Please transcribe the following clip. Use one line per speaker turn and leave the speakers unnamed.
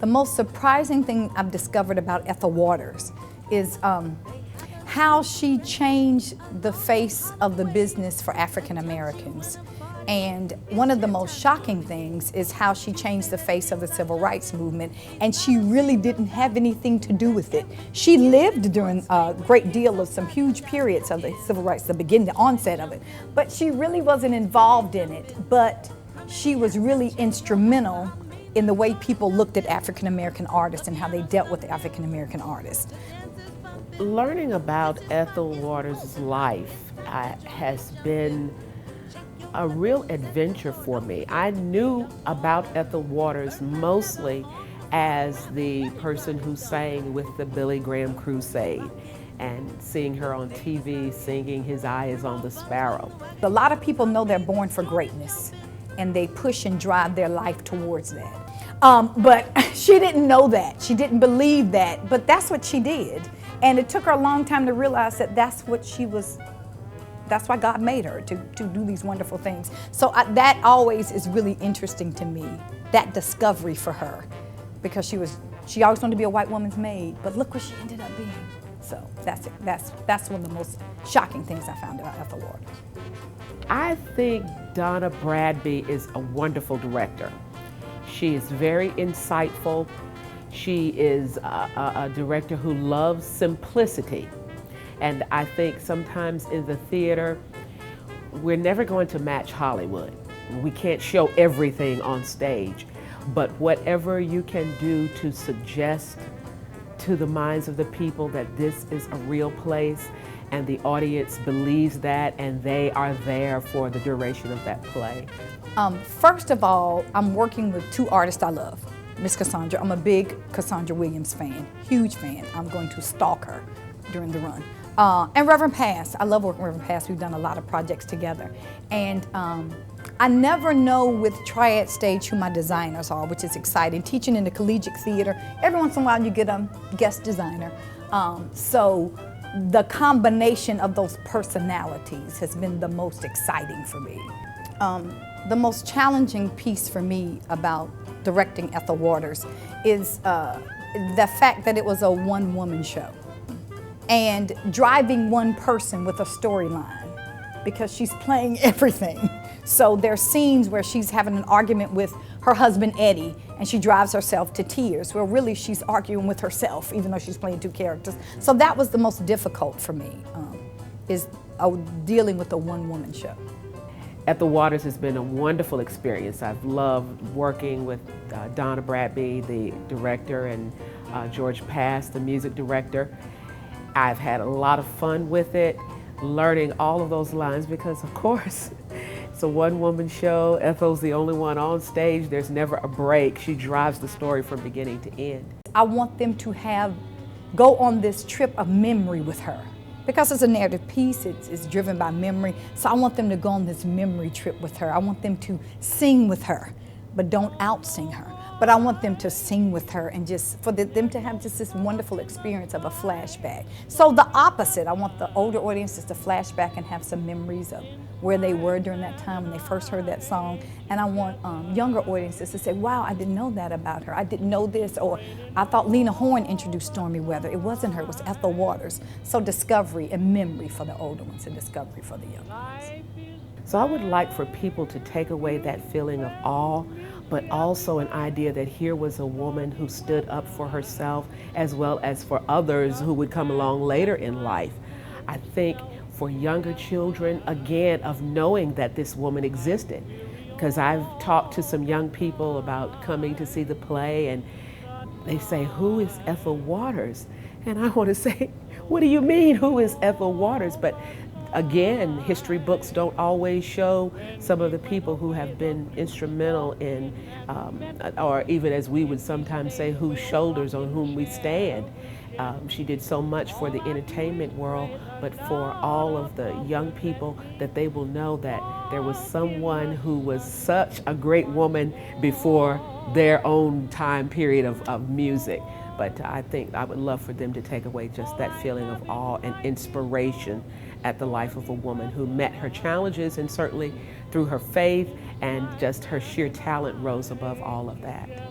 The most surprising thing I've discovered about Ethel Waters is how she changed the face of the business for African Americans. And one of the most shocking things is how she changed the face of the civil rights movement, and she really didn't have anything to do with it. She lived during a great deal of some huge periods of the civil rights, the beginning, the onset of it, but she really wasn't involved in it. But she was really instrumental in the way people looked at African American artists and how they dealt with African American artists.
Learning about Ethel Waters' life has been a real adventure for me. I knew about Ethel Waters mostly as the person who sang with the Billy Graham Crusade, and seeing her on TV singing "His Eye is on the Sparrow."
A lot of people know they're born for greatness, and they push and drive their life towards that. But she didn't know that. She didn't believe that, but that's what she did. And it took her a long time to realize that that's what she was. That's why God made her, to do these wonderful things. So that always is really interesting to me, that discovery for her, because she always wanted to be a white woman's maid, but look what she ended up being. So that's one of the most shocking things I found about Ethel Waters.
I think Donna Bradby is a wonderful director. She is very insightful. She is a director who loves simplicity. And I think sometimes in the theater, we're never going to match Hollywood. We can't show everything on stage, but whatever you can do to suggest to the minds of the people that this is a real place and the audience believes that and they are there for the duration of that play.
First of all, I'm working with two artists I love. Miss Cassandra, I'm a big Cassandra Williams fan, huge fan. I'm going to stalk her during the run. And Reverend Pass, I love working with Reverend Pass. We've done a lot of projects together. And I never know with Triad Stage who my designers are, which is exciting. Teaching in the collegiate theater, every once in a while you get a guest designer. So the combination of those personalities has been the most exciting for me. The most challenging piece for me about directing Ethel Waters is the fact that it was a one-woman show. And driving one person with a storyline, because she's playing everything. So there's scenes where she's having an argument with her husband Eddie, and she drives herself to tears. Well, really she's arguing with herself, even though she's playing two characters. So that was the most difficult for me, is dealing with a one-woman show.
Ethel Waters has been a wonderful experience. I've loved working with Donna Bradby, the director, and George Pass, the music director. I've had a lot of fun with it, learning all of those lines because, of course, it's a one-woman show. Ethel's the only one on stage. There's never a break. She drives the story from beginning to end.
I want them to go on this trip of memory with her. Because it's a narrative piece, it's driven by memory, so I want them to go on this memory trip with her. I want them to sing with her, but don't out-sing her. But I want them to sing with her and just for them to have just this wonderful experience of a flashback. So the opposite, I want the older audiences to flashback and have some memories of where they were during that time when they first heard that song. And I want younger audiences to say, wow, I didn't know that about her. I didn't know this, or I thought Lena Horne introduced Stormy Weather. It wasn't her, it was Ethel Waters. So discovery and memory for the older ones and discovery for the younger ones.
So I would like for people to take away that feeling of awe, but also an idea that here was a woman who stood up for herself as well as for others who would come along later in life. I think for younger children, again, of knowing that this woman existed, because I've talked to some young people about coming to see the play and they say, who is Ethel Waters? And I want to say, what do you mean, who is Ethel Waters? But again, history books don't always show some of the people who have been instrumental in, or even as we would sometimes say, whose shoulders on whom we stand. She did so much for the entertainment world, but for all of the young people, that they will know that there was someone who was such a great woman before their own time period of music. But I think I would love for them to take away just that feeling of awe and inspiration at the life of a woman who met her challenges, and certainly through her faith and just her sheer talent rose above all of that.